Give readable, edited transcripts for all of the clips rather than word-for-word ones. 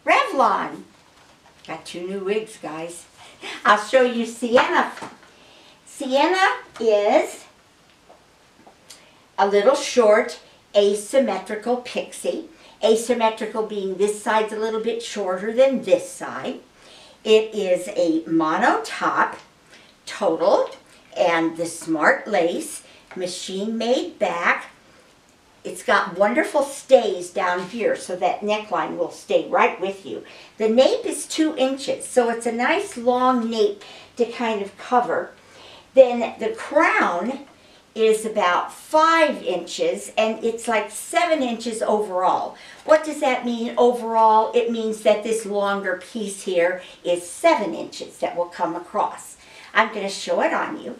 Revlon. Got 2 new wigs, guys. I'll show you Sienna. Sienna is a little short, asymmetrical pixie. Asymmetrical being this side's a little bit shorter than this side. It is a mono top, total, and the smart lace, machine made back. It's got wonderful stays down here, so that neckline will stay right with you. The nape is 2 inches, so it's a nice long nape to kind of cover. Then the crown is about 5 inches, and it's like 7 inches overall. What does that mean overall? It means that this longer piece here is 7 inches that will come across. I'm going to show it on you.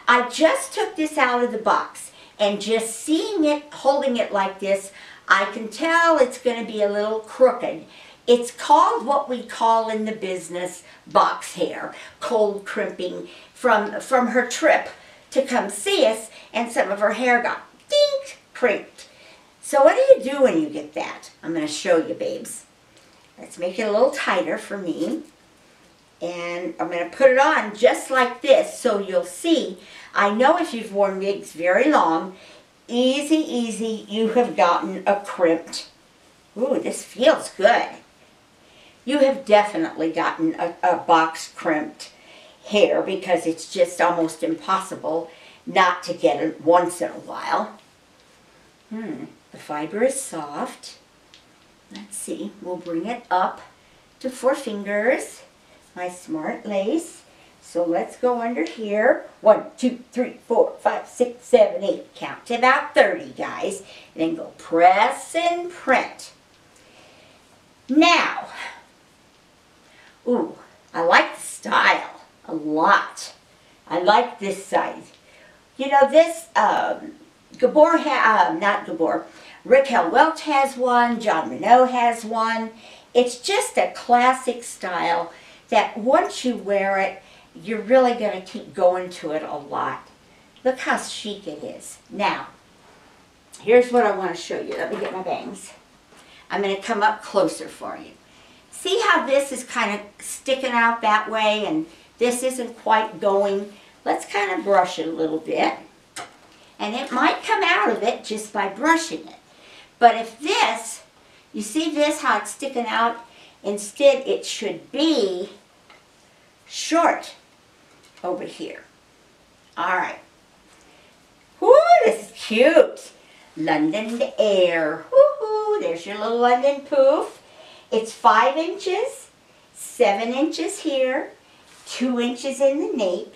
I just took this out of the box, and just seeing it, holding it like this, I can tell it's going to be a little crooked. It's called what we call in the business box hair, cold crimping from her trip to come see us, and some of her hair got dink crimped. So what do you do when you get that? I'm going to show you, babes. Let's make it a little tighter for me. And I'm going to put it on just like this so you'll see. I know if you've worn wigs very long, easy, you have gotten a crimped. Ooh, this feels good. You have definitely gotten a box crimped hair because it's just almost impossible not to get it once in a while. The fiber is soft. Let's see, we'll bring it up to 4 fingers. My smart lace. So let's go under here. 1, 2, 3, 4, 5, 6, 7, 8. Count to about 30, guys. And then go press and print. Now, ooh, I like the style a lot. I like this size. You know, this, Raquel Welch has one, John Renault has one. It's just a classic style that once you wear it, you're really going to keep going to it a lot. Look how chic it is. Now, here's what I want to show you. Let me get my bangs. I'm going to come up closer for you. See how this is kind of sticking out that way and this isn't quite going? Let's kind of brush it a little bit. And it might come out of it just by brushing it. But if this, you see this, how it's sticking out? Instead, it should be short over here. All right. Whoo, this is cute. London Air. Woohoo, there's your little London poof. It's 5 inches, 7 inches here, 2 inches in the nape.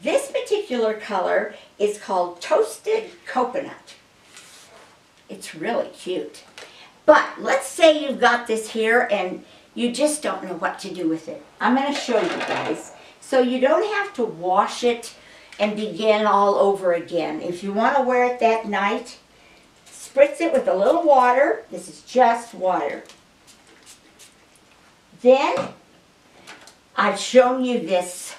This particular color is called Toasted Coconut. It's really cute. But let's say you've got this here and you just don't know what to do with it. I'm going to show you guys. So you don't have to wash it and begin all over again. If you want to wear it that night, spritz it with a little water. This is just water. Then, I've shown you this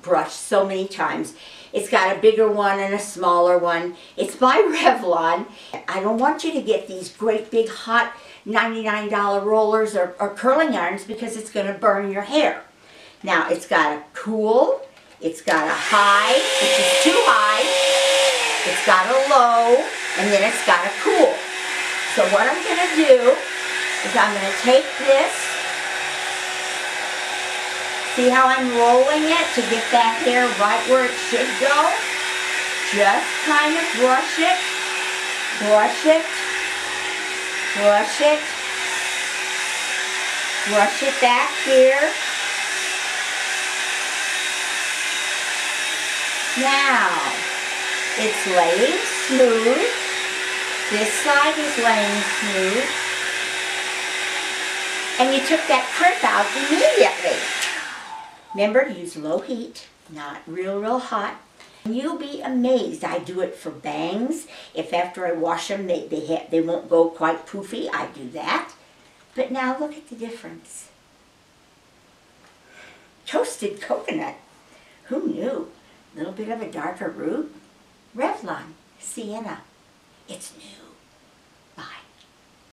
brush so many times. It's got a bigger one and a smaller one. It's by Revlon. I don't want you to get these great big hot $99 rollers or curling irons because it's going to burn your hair. Now it's got a cool, it's got a high, which is too high, it's got a low, and then it's got a cool. So what I'm going to do is I'm going to take this, see how I'm rolling it to get that hair right where it should go? Just kind of brush it, brush it, brush it, brush it back here. Now, it's laying smooth. This side is laying smooth. And you took that crimp out immediately. Remember to use low heat, not real hot. You'll be amazed. I do it for bangs. If after I wash them, they won't go quite poofy, I do that. But now look at the difference. Toasted coconut. Who knew? A little bit of a darker root. Revlon, Sienna. It's new.